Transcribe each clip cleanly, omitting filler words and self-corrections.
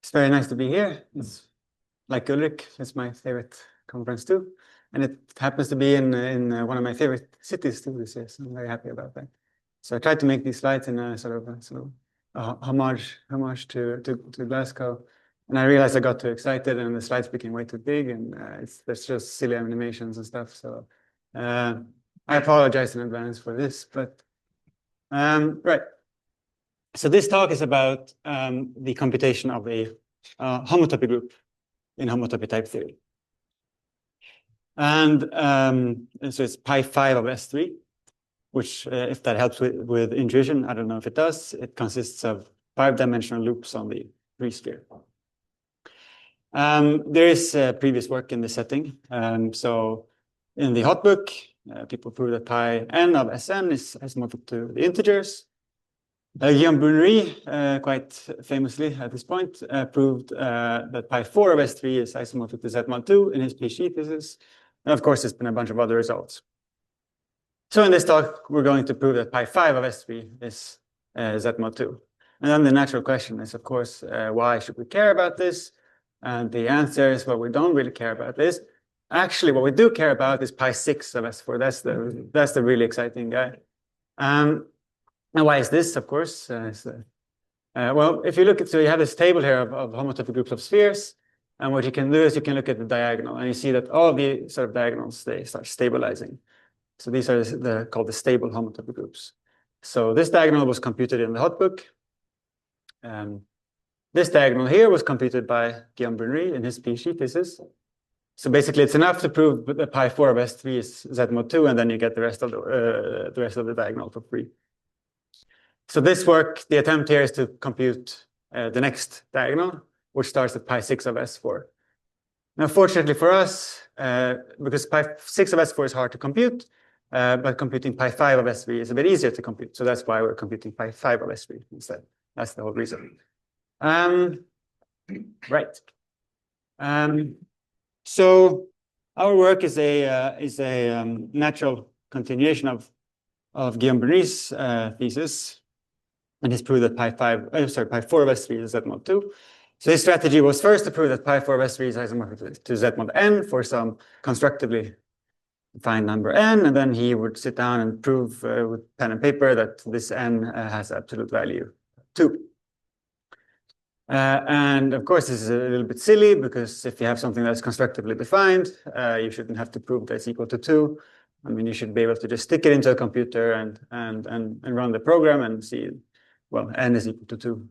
It's very nice to be here. It's like Ulrich, it's my favorite conference too. And it happens to be in one of my favorite cities too this year, so I'm very happy about that. So I tried to make these slides in a sort of a homage to Glasgow. And I realized I got too excited and the slides became way too big, and there's just silly animations and stuff. So I apologize in advance for this, but right. So this talk is about the computation of a homotopy group in homotopy type theory. And so it's pi5 of S3, which, if that helps with intuition, I don't know if it does. It consists of 5-dimensional loops on the free sphere. There is previous work in this setting. So in the hot book, people prove that pi n of Sn is isomorphic to the integers. Brunerie, quite famously at this point, proved that pi4 of S3 is isomorphic to Z mod 2 in his PhD thesis. And of course, there's been a bunch of other results. So in this talk, we're going to prove that pi5 of S3 is Z mod 2. And then the natural question is, of course, why should we care about this? And the answer is, well, we don't really care about this. Actually, what we do care about is pi6 of S4. That's the really exciting guy. And why is this, of course? Well, if you look at, so you have this table here of homotopy groups of spheres. And what you can do is you can look at the diagonal, and you see that all the sort of diagonals, they start stabilizing. So these are called the stable homotopy groups. So this diagonal was computed in the hot book. This diagonal here was computed by Brunerie in his PhD thesis. So basically, it's enough to prove that pi4 of S3 is Z mod 2, and then you get the rest of the diagonal for free. So this work, the attempt here is to compute the next diagonal, which starts at pi6 of S4. Now, fortunately for us, because pi6 of S4 is hard to compute, but computing pi5 of S3 is a bit easier to compute. So that's why we're computing pi5 of S3 instead. That's the whole reason. Right. So our work is a natural continuation of Brunerie's thesis. And he's proved that pi4 of S3 is Z mod 2. So his strategy was first to prove that pi4 of S3 is isomorphic to Z mod n for some constructively defined number n, and then he would sit down and prove with pen and paper that this n has absolute value 2. And of course, this is a little bit silly, because if you have something that's constructively defined, you shouldn't have to prove that it's equal to 2. I mean, you should be able to just stick it into a computer and run the program and see. Well, n is equal to 2,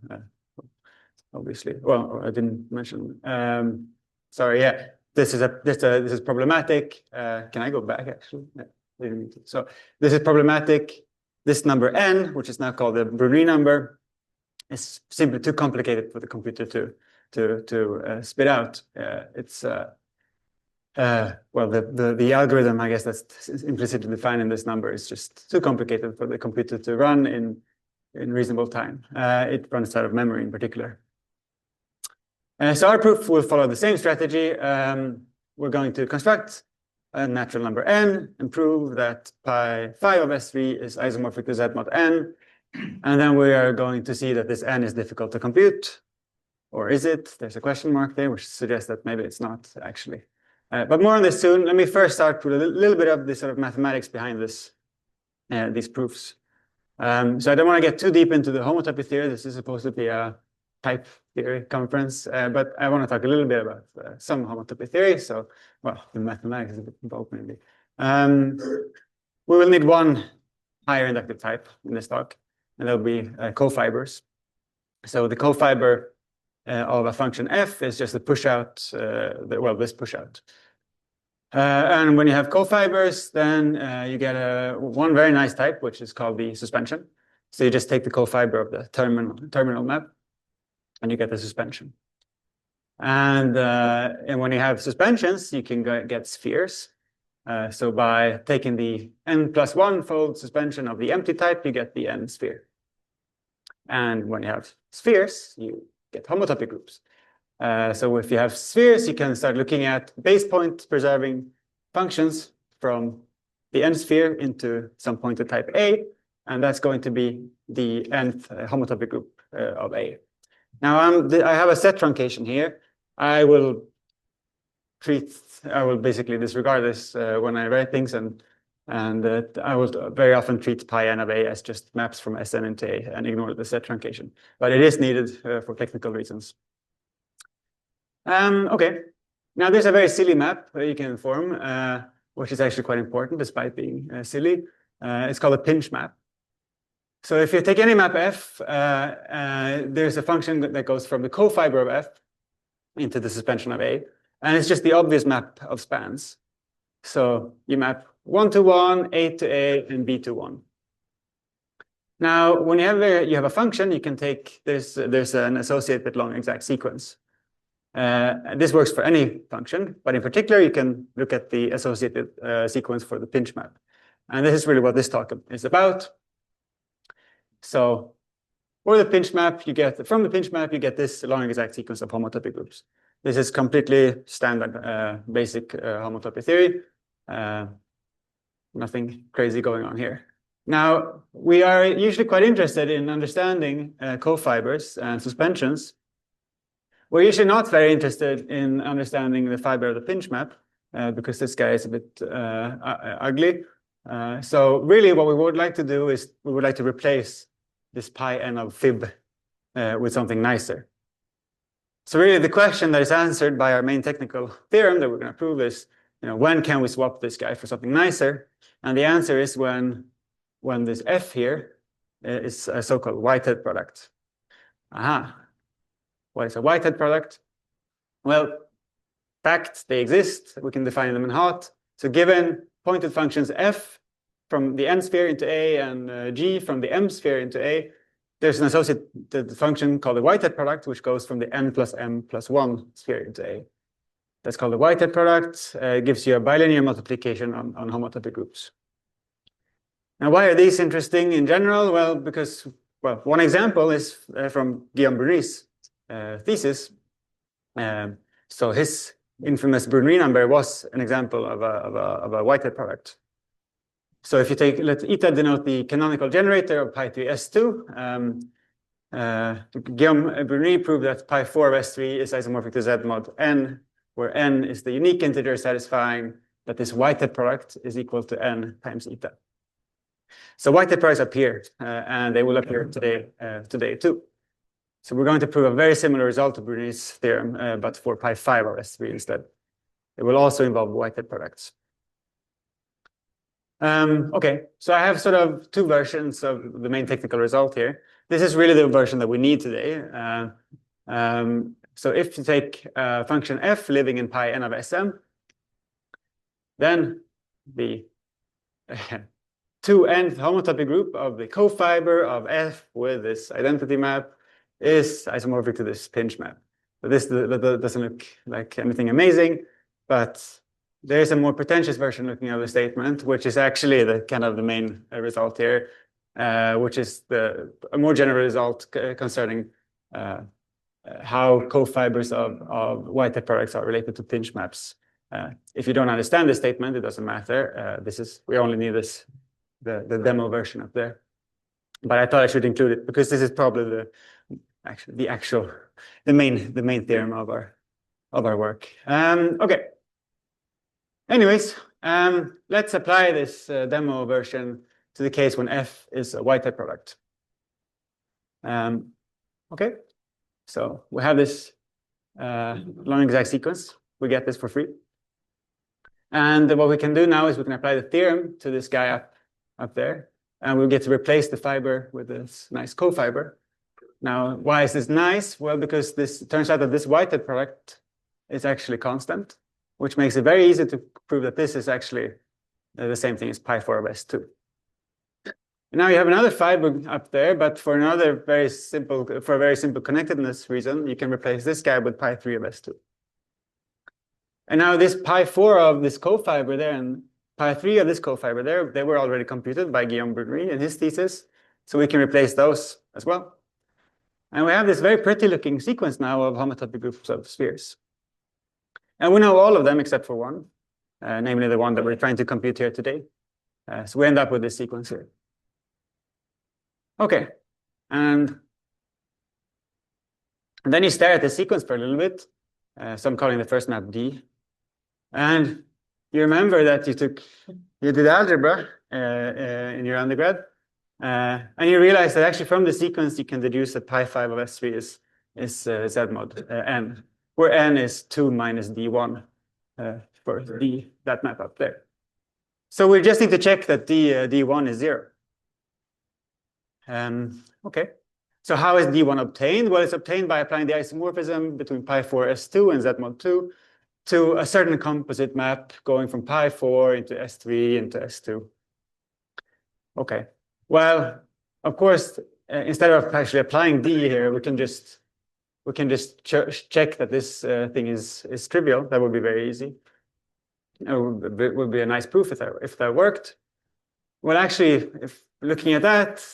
obviously. Well, I didn't mention. Sorry, yeah. This is problematic. Can I go back actually? Yeah, didn't need to. So this is problematic. This number n, which is now called the Brunerie number, is simply too complicated for the computer to spit out. Well, the algorithm, I guess, that's implicitly defined in this number is just too complicated for the computer to run in reasonable time. It runs out of memory in particular. So our proof will follow the same strategy. We're going to construct a natural number n and prove that pi5 of S3 is isomorphic to Z mod n. And then we are going to see that this n is difficult to compute. Or is it? There's a question mark there, which suggests that maybe it's not actually. But more on this soon. Let me first start with a little bit of the sort of mathematics behind these proofs. So I don't want to get too deep into the homotopy theory. This is supposed to be a type theory conference, but I want to talk a little bit about some homotopy theory. So, well, the mathematics is a bit involved maybe. We will need one higher inductive type in this talk, and that'll be cofibers. So the cofiber of a function f is just a push out, this push out. And when you have cofibers, then you get one very nice type, which is called the suspension. So you just take the cofiber of the terminal map, and you get the suspension. And when you have suspensions, you can get spheres. So by taking the n+1 fold suspension of the empty type, you get the n sphere. And when you have spheres, you get homotopy groups. So if you have spheres, you can start looking at base point preserving functions from the n sphere into some point of type A, and that's going to be the nth homotopy group of A. Now I have a set truncation here. I will basically disregard this when I write things, and I will very often treat pi n of a as just maps from Sn into a and ignore the set truncation. But it is needed for technical reasons. Okay, now there's a very silly map you can form, which is actually quite important despite being silly. It's called a pinch map. So if you take any map f, there's a function that goes from the cofiber of f into the suspension of a, and it's just the obvious map of spans. So you map 1 to 1, A to A, and B to 1. Now, when you have a function, you can take there's an associated long exact sequence. This works for any function, but in particular, you can look at the associated sequence for the pinch map. And this is really what this talk is about. So for the pinch map, from the pinch map, you get this long exact sequence of homotopy groups. This is completely standard basic homotopy theory. Nothing crazy going on here. Now, we are usually quite interested in understanding cofibers and suspensions. We're usually not very interested in understanding the fiber of the pinch map because this guy is a bit ugly. So really what we would like to do is we would like to replace this pi n of fib with something nicer. So really the question that is answered by our main technical theorem that we're going to prove is, when can we swap this guy for something nicer? And the answer is when this f here is a so-called Whitehead product. Aha. What is a Whitehead product? Well, facts, they exist. We can define them in hot. So given pointed functions f from the n sphere into A and g from the m sphere into A, there's an associated function called the Whitehead product, which goes from the n plus m plus 1 sphere into A. That's called the Whitehead product. It gives you a bilinear multiplication on homotopy groups. Now, why are these interesting in general? Well, because, one example is from Guillaume Brunerie's thesis. So his infamous Brunerie number was an example of a Whitehead product. So if you let eta denote the canonical generator of pi3s2, Guillaume Brunerie proved that pi4 of s3 is isomorphic to z mod n, where n is the unique integer satisfying that this Whitehead product is equal to n times eta. So Whitehead products appear, and they will appear today too. So we're going to prove a very similar result to Brunerie's theorem, but for pi5 of s3 instead. It will also involve Whitehead products. Okay, so I have sort of two versions of the main technical result here. This is really the version that we need today. So if you take function f living in pi n of Sm, then the 2nth homotopy group of the cofiber of f with this identity map is isomorphic to this pinch map. So this doesn't look like anything amazing, but there's a more pretentious version looking at the statement, which is actually the main result here, which is a more general result concerning how cofibers of Whitehead products are related to pinch maps. If you don't understand this statement, it doesn't matter. We only need the demo version up there. But I thought I should include it because this is probably the main theorem of our work. Okay. Anyways, let's apply this demo version to the case when f is a Whitehead product. Okay, so we have this long exact sequence. We get this for free. And what we can do now is we can apply the theorem to this guy up there, and we'll get to replace the fiber with this nice cofiber. Now, why is this nice? Well, because it turns out that this Whitehead product is actually constant, which makes it very easy to prove that this is actually the same thing as pi4 of s2. Now you have another fiber up there, but for a very simple connectedness reason, you can replace this guy with pi3 of s2. And now this pi4 of this cofiber there and pi3 of this cofiber there, they were already computed by Guillaume Brunerie in his thesis, so we can replace those as well. And we have this very pretty looking sequence now of homotopy groups of spheres. And we know all of them except for one, namely the one that we're trying to compute here today. So we end up with this sequence here. Okay, and And then you stare at the sequence for a little bit. So I'm calling the first map D. And you remember that you did algebra in your undergrad. And you realize that actually from the sequence, you can deduce that pi 5 of S3 is Z mod n, where n is 2 minus D1 for D, that map up there. So we just need to check that D1 is 0. Okay. So how is D1 obtained? Well, it's obtained by applying the isomorphism between pi 4 S2 and Z mod 2 to a certain composite map going from pi 4 into S3 into S2. Okay. Well, of course, instead of actually applying D here, we can just check that this thing is trivial. That would be very easy. It would be a nice proof if that worked. Well, actually, if looking at that,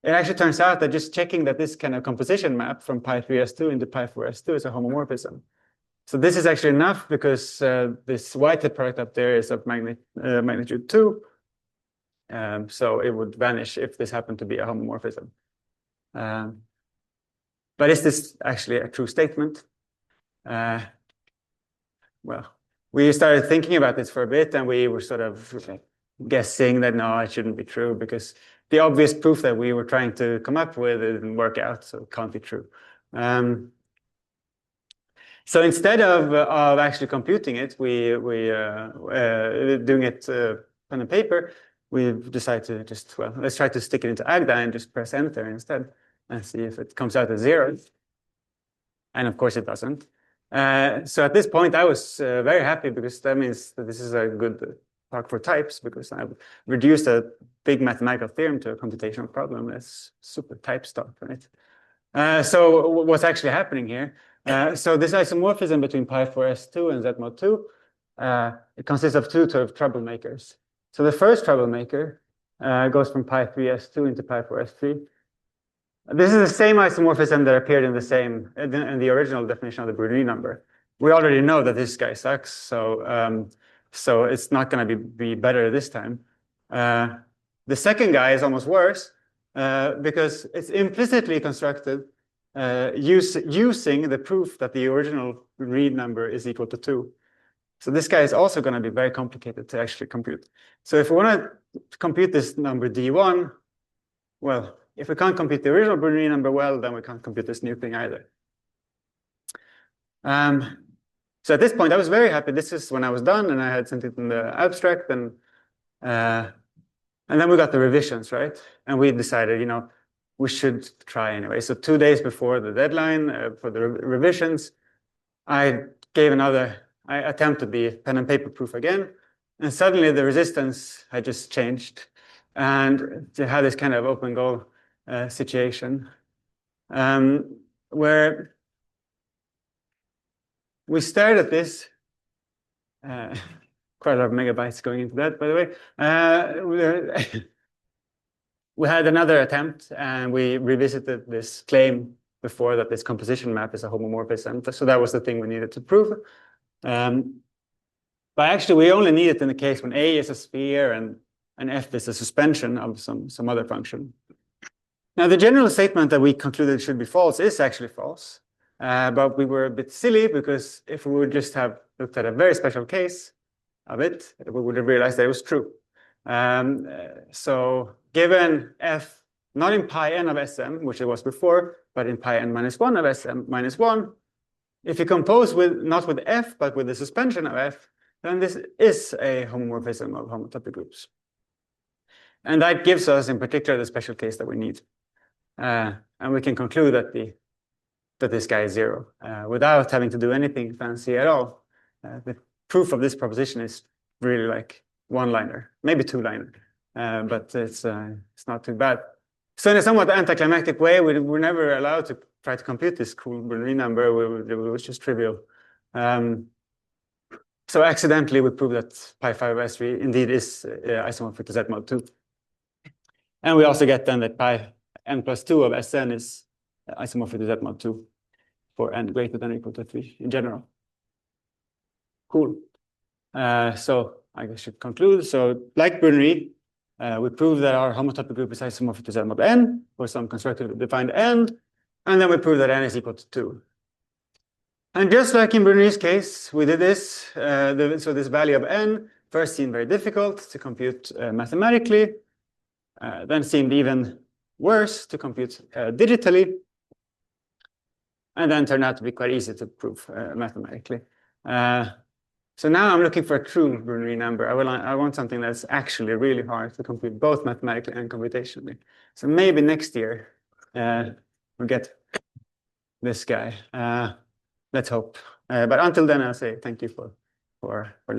it actually turns out that just checking that this kind of composition map from pi 3 S2 into pi 4 S2 is a homomorphism. So this is actually enough because this white product up there is of magnitude 2. So it would vanish if this happened to be a homomorphism. But is this actually a true statement? Well, we started thinking about this for a bit, and we were sort of guessing that no, it shouldn't be true because the obvious proof that we were trying to come up with didn't work out, so it can't be true. So instead of actually computing it, we doing it pen and paper, we've decided to just, well, let's try to stick it into Agda and just press enter instead and see if it comes out as 0. And of course it doesn't. So at this point, I was very happy because that means that this is a good talk for types because I've reduced a big mathematical theorem to a computational problem. That's super type stuff, right? So what's actually happening here? So this isomorphism between pi 4 S2 and Z mod 2, it consists of two sort of troublemakers. So the first troublemaker goes from pi 3 S2 into pi 4 S3. This is the same isomorphism that appeared in the original definition of the Brunerie number. We already know that this guy sucks, so so it's not going to be better this time. The second guy is almost worse because it's implicitly constructed using the proof that the original Brunerie number is equal to 2. So this guy is also going to be very complicated to actually compute. So if we want to compute this number D1, well, if we can't compute the original Brunerie number well, then we can't compute this new thing either. So at this point, I was very happy. This is when I was done, and I had sent it in the abstract, and then we got the revisions, right? And we decided, you know, we should try anyway. So 2 days before the deadline for the revisions, I attempted the pen and paper proof again, and suddenly the resistance had just changed, and they had this kind of open goal situation where we stared at this. Quite a lot of megabytes going into that, by the way. We had another attempt, and we revisited this claim before that this composition map is a homomorphism. So that was the thing we needed to prove. But actually, we only need it in the case when A is a sphere and F is a suspension of some other function. Now, the general statement that we concluded should be false is actually false. But we were a bit silly because if we would just have looked at a very special case of it, we would have realized that it was true. So given F, not in pi n of Sm, which it was before, but in pi n minus 1 of Sm minus 1, if you compose not with F, but with the suspension of F, then this is a homomorphism of homotopy groups. And that gives us, in particular, the special case that we need. And we can conclude that this guy is 0 without having to do anything fancy at all. The proof of this proposition is really like one-liner, maybe two-liner, but it's not too bad. So in a somewhat anticlimactic way, we were never allowed to try to compute this cool Brunerie number. It was just trivial. So accidentally, we proved that pi 5 of S3 indeed is isomorphic to Z mod 2. And we also get then that pi n plus 2 of Sn is isomorphic to Z mod 2 for n greater than or equal to 3 in general. Cool. So I guess I should conclude. So like Brunerie, we proved that our homotopy group is isomorphic to Z mod n for some constructively defined n. And then we proved that n is equal to 2. And just like in Brunerie's case, we did this. So this value of n first seemed very difficult to compute mathematically, then seemed even worse to compute digitally, and then turned out to be quite easy to prove mathematically. So now I'm looking for a true Brunerie number. I want something that's actually really hard to compute both mathematically and computationally. So maybe next year we'll get this guy. Let's hope. But until then, I'll say thank you for